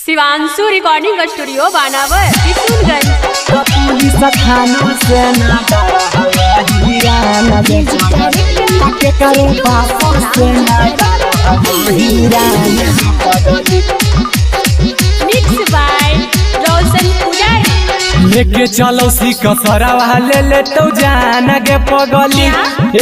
Shivanshu recording studio बानावर Kishanganj. Police थानों से ना डरा हीरा न बेचा ताके करो पापों से ना डरा हीरा मिक्स बाय रोशन पुजारी। लेके चलो सिकसरावा ले तो जान गे पगली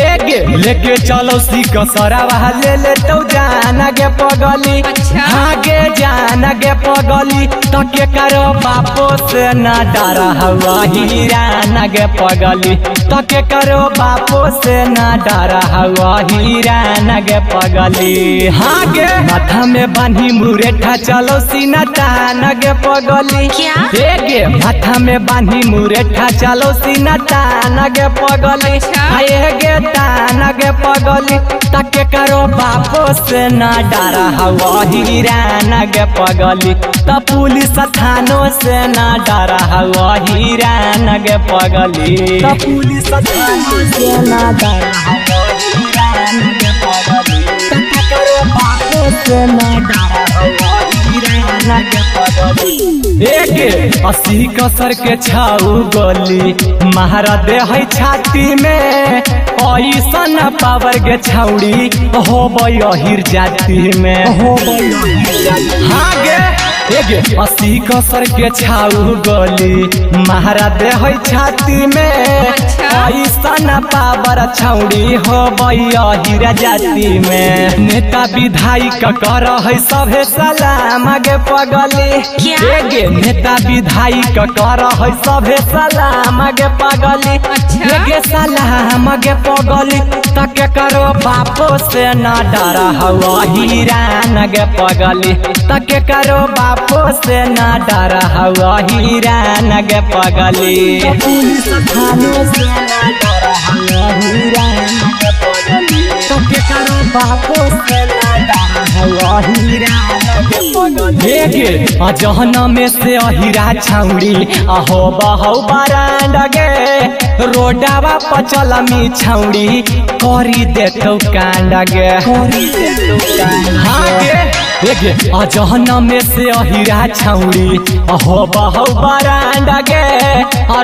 एगे लेके चलो सिकसरावा ले तो जान गे पगली आगे जान गे पगली तके करो बापो से ना डरा हवा हीरा न गे पगली तके करो बापो से ना डरा हवा हीरा न गे पगली आगे माथा में बांधी मुरेठा चलो सीना तान गे पगली एगे माथा में बांधी मुरेठा चलो सीना तान गे पगली आए गे तान गे पगली तके करो बापो से ना डरा हवा हीरा न गे पगली त पुलिस थानों से ना डरा हवा हीरा न गे पगली त पुलिस थानों से ना डरा हवा हीरा न गे पगली तके करो बापो से ना डरा हवा हीरा न गे पगली एक 80 कसर के छाऊ गोली महारा दे है छाती में ऐसन पावर के छौड़ी हो हिर जाती में हो हाँ गे 80 कसर के छाऊ गोली महारा दे है छाती में ऐसन पावर छौड़ी हो हिर जाती में नेता विधायक कर है सभे सलाम गे पगली गे नेता विधायक कर है सभे सलाम गे पगली गे सलाम गे पगली तके करो बापो से ना डरा हवा हीरा न गे पगली तके करो बापो से ना डरा हवा हीरा न गे पगली पुलिस थानों से ना डरा हवा हीरा न गे पगली तके करो बापो से ना डरा हवा हीरा न गे पगली जहन में से अहिरा छौड़ी अहो बहो बरांड गे रोडावा पचल मी छौड़ी करी देतौ कांड गे हाँ गे जहन में से अहिरा छौड़ी अहो बहो बरांड गे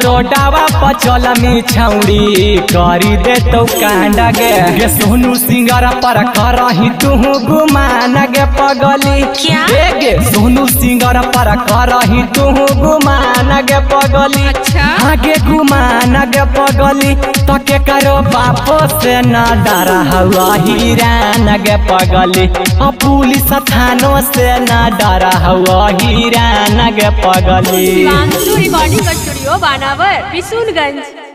रोडावा पचल मी छौड़ी करी देतौ कांड गे सोनू सिंगर पर करही तू गुमान गे पगली गे सोनू सिंगर पर करही तू गुमान गे पगली आगे गुमान गे पगली तके करो बापो से ना डरा हवा हीरा न गे पगली पुलिस थानों से ना डरा हवा हीरा न गे पगली। शिवांशु रिकॉर्डिंग स्टूडियो बानावर किशनगंज।